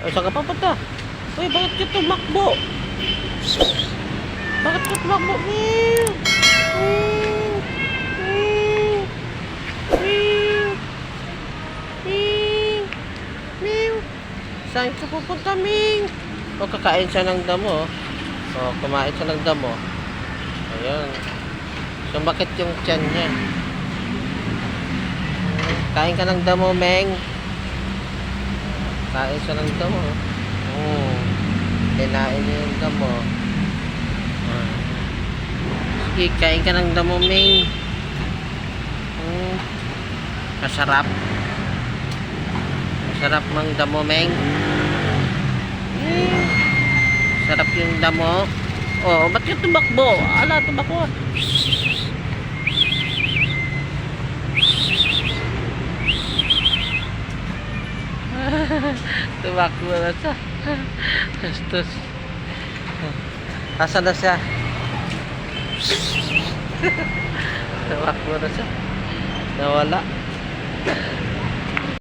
Ay, saan ka papunta? Uy, bakit ka tumakbo? Bakit ka tumakbo? Meow! Meow! Meow! Meow! Meow! Meow! Saan ka pupunta, Ming? O, kakain siya ng damo. O, kumain siya ng damo. Ayan. Sumakit yung tiyan niya. Kain ka ng damo, Meng. Kain siya ng damo. Kinain niya yung damo. Sige, kain ka ng damo, Meng. Masarap. Masarap mang damo, Meng. Sarap yung damo. Oh, ba't ka tumakbo? Ala, tumakbo. Tumakbo na siya. Gastos. Asan na siya? Tumakbo na siya. Nawala.